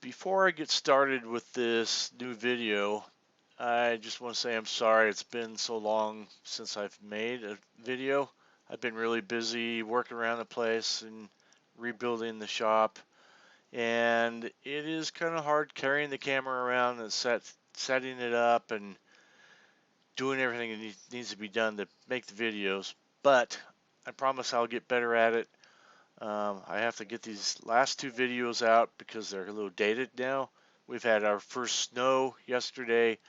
Before I get started with this new video, I just want to say I'm sorry it's been so long since I've made a video. I've been really busy working around the place and rebuilding the shop, and it is kind of hard carrying the camera around and setting it up and doing everything that needs to be done to make the videos. But I promise I'll get better at it. I have to get these last two videos out because they're a little dated now. We've had our first snow yesterday,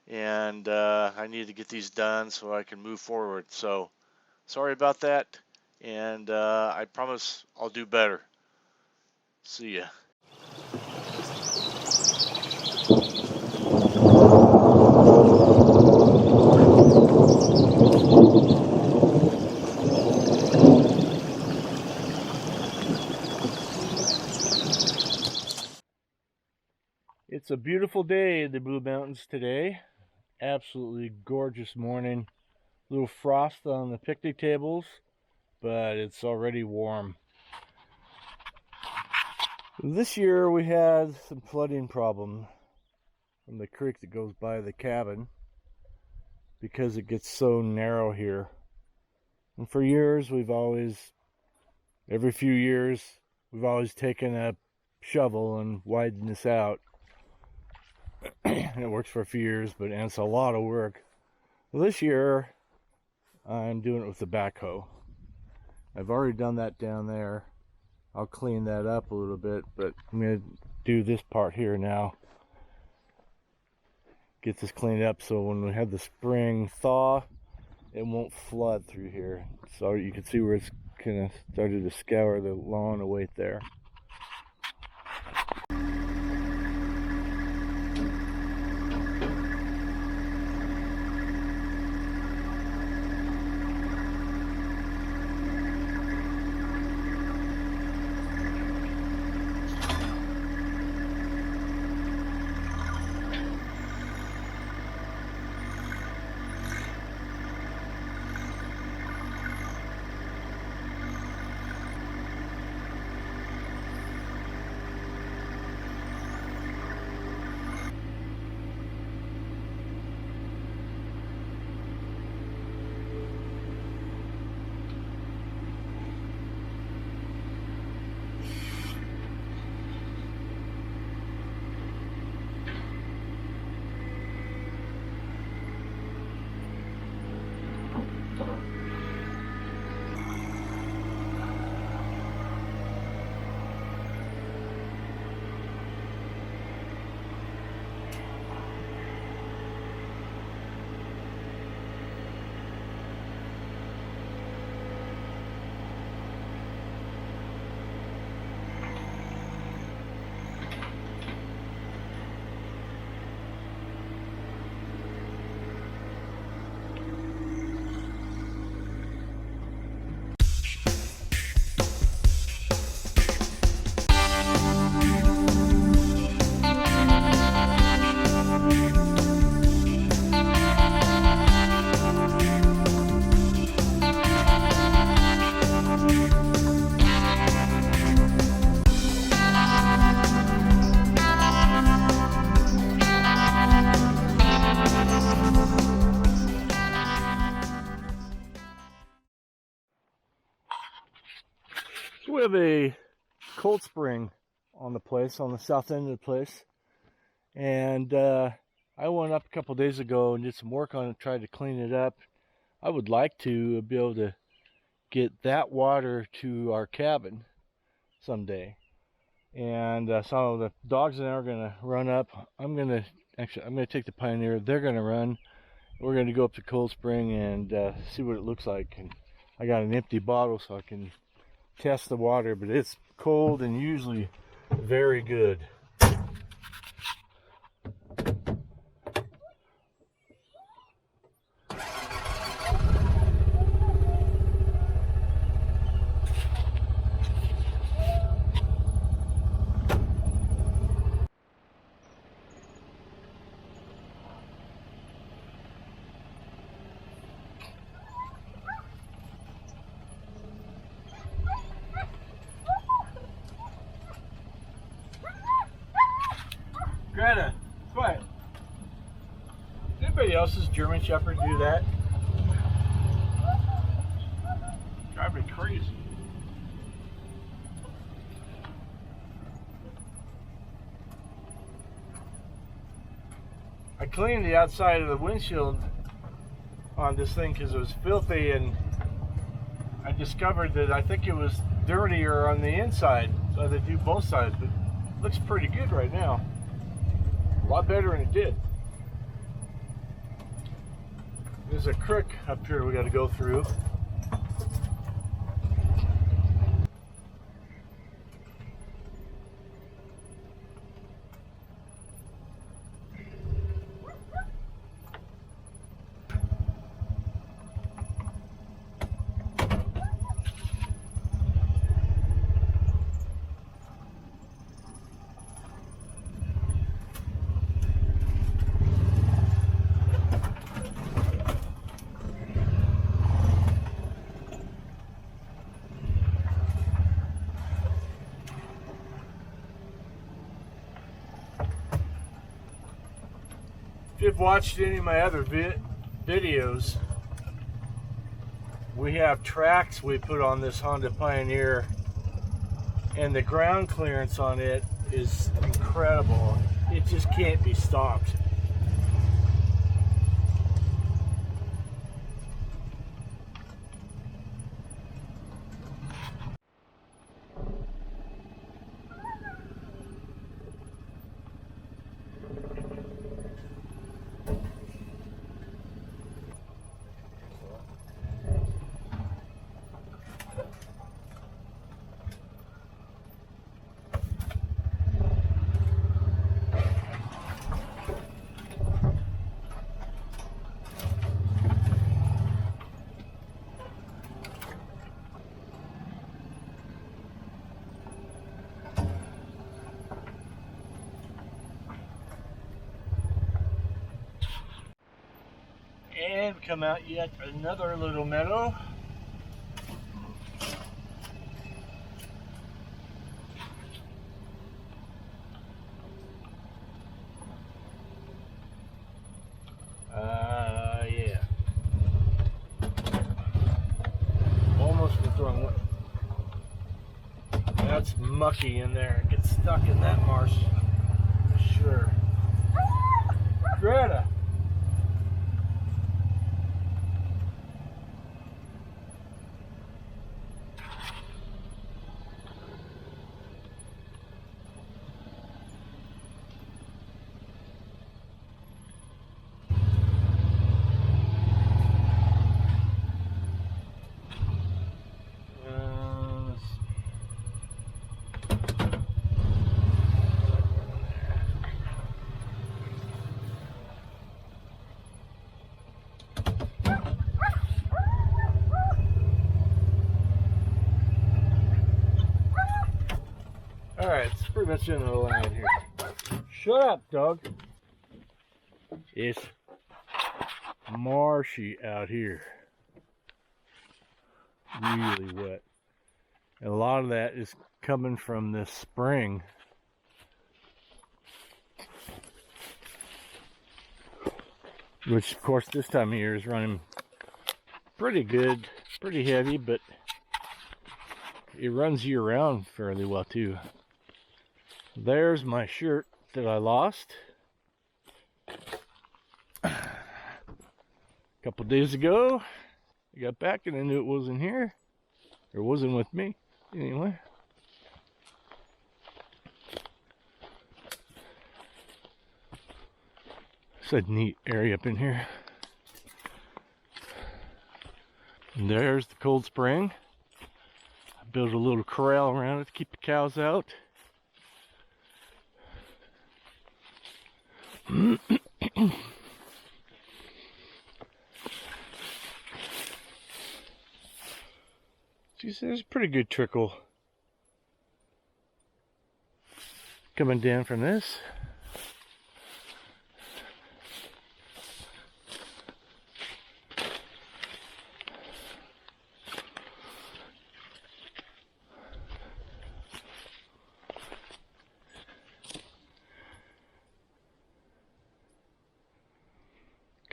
and I need to get these done so I can move forward. So sorry about that, and I promise I'll do better. See ya. It's a beautiful day in the Blue Mountains today. Absolutely gorgeous morning. A little frost on the picnic tables, but it's already warm. This year we had some flooding problem from the creek that goes by the cabin because it gets so narrow here. And for years every few years, we've always taken a shovel and widened this out. And it works for a few years, but it's a lot of work. Well, this year I'm doing it with the backhoe. I've already done that down there. I'll clean that up a little bit, but I'm going to do this part here now. Get this cleaned up so when we have the spring thaw, it won't flood through here. So you can see where it's kind of started to scour the lawn away there. We have a cold spring on the place, on the south end of the place, and I went up a couple days ago and did some work on it, tried to clean it up. I would like to be able to get that water to our cabin someday, and some of the dogs and I are going to run up. I'm going to take the Pioneer. They're going to run. We're going to go up to Cold Spring and see what it looks like. And I got an empty bottle so I can test the water, but it's cold and usually very good. Greta, quiet. Anybody else's German Shepherd do that? Drive me crazy. I cleaned the outside of the windshield on this thing because it was filthy, and I discovered that I think it was dirtier on the inside, so I had to do both sides, but it looks pretty good right now. A lot better than it did. There's a creek up here we got to go through. If you've watched any of my other videos, we have tracks we put on this Honda Pioneer, and the ground clearance on it is incredible. It just can't be stopped. And we come out yet another little meadow. Yeah. Almost the wrong way. That's mucky in there. It gets stuck in that marsh. Sure. Greta. Alright, it's pretty much in the line here. Shut up, dog. It's marshy out here. Really wet. And a lot of that is coming from this spring. Which, of course, this time of year is running pretty good, pretty heavy, but it runs year round fairly well too. There's my shirt that I lost a couple days ago. I got back and I knew it wasn't here, or wasn't with me anyway. It's a neat area up in here. And there's the cold spring. I built a little corral around it to keep the cows out. See, there's a pretty good trickle coming down from this.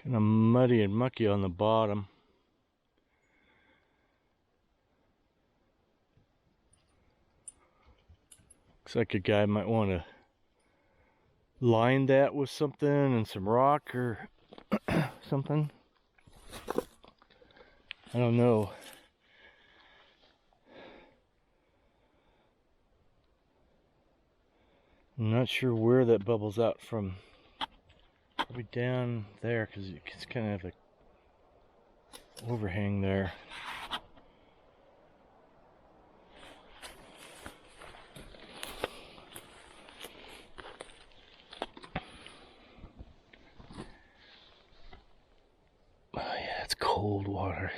Kind of muddy and mucky on the bottom. Looks like a guy might want to line that with something and some rock or something. I don't know. I'm not sure where that bubbles out from. Probably down there, because it's kind of an overhang there. Oh yeah, it's cold water.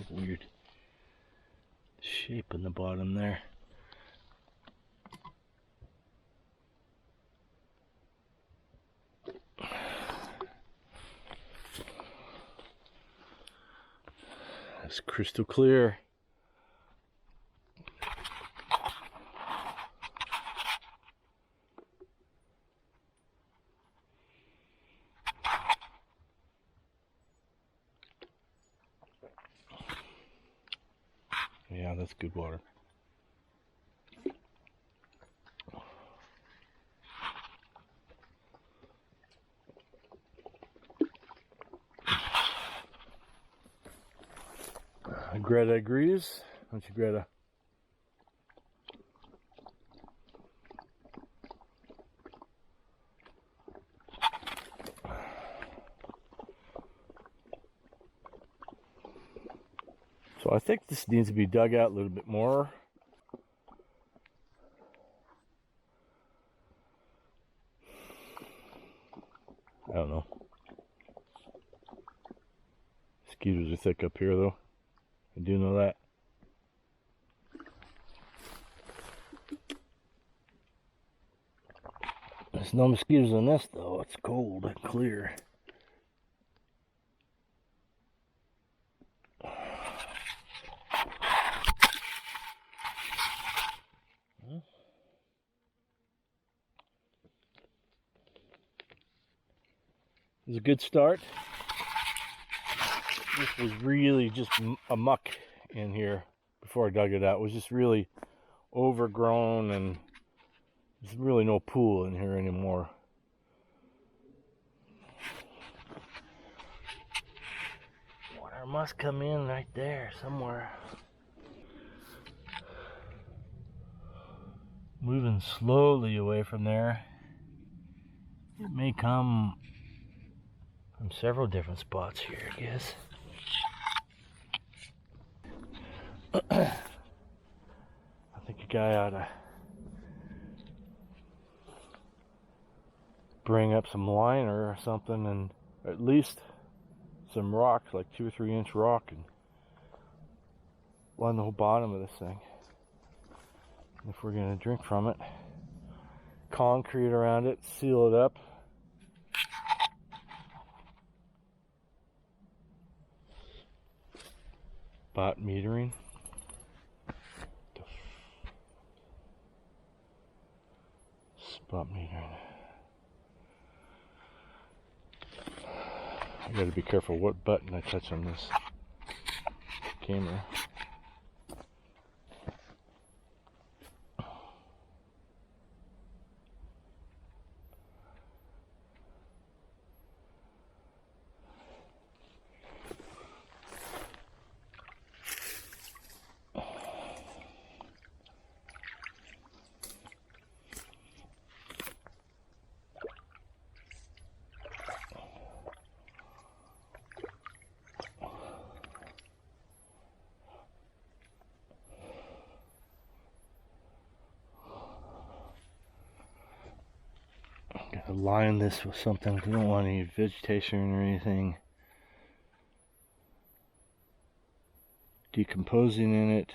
Weird shape in the bottom there. It's crystal clear. Yeah, that's good water. Greta agrees. Don't you, Greta? So I think this needs to be dug out a little bit more. I don't know. Mosquitoes are thick up here though. I do know that. There's no mosquitoes in this though. It's cold and clear. It was a good start. This was really just a muck in here before I dug it out. It was just really overgrown and there's really no pool in here anymore. Water must come in right there somewhere. Moving slowly away from there. It may come from several different spots here, I guess. I think a guy ought to bring up some liner or something, and at least some rock, like 2 or 3 inch rock, and line the whole bottom of this thing if we're going to drink from it. Concrete around it, seal it up. Spot metering. Spot metering. I gotta be careful what button I touch on this camera. Gotta line this with something. We don't want any vegetation or anything decomposing in it.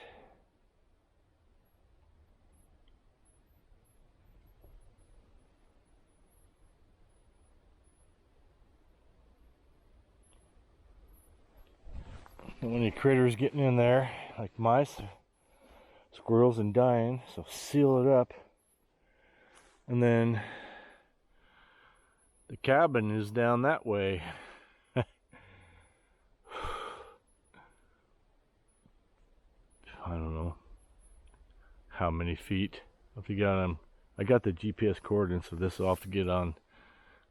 Don't want any critters getting in there, like mice, squirrels, and dying. So seal it up. And then the cabin is down that way. how many feet. If you got them, I got the GPS coordinates of this. I'll have to get on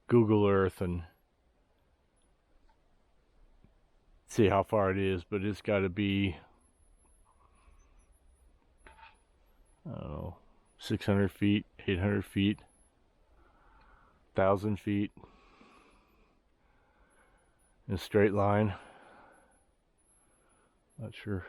Google Earth and see how far it is, but it's got to be, I don't know, 600 feet, 800 feet, 1,000 feet in a straight line. Not sure.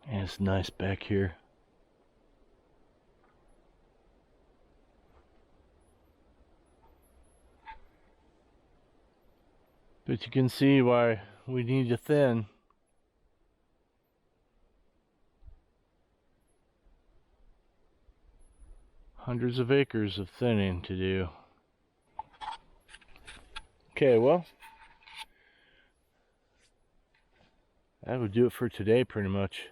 And it's nice back here. But you can see why we need to thin. Hundreds of acres of thinning to do. Okay, well, that would do it for today pretty much.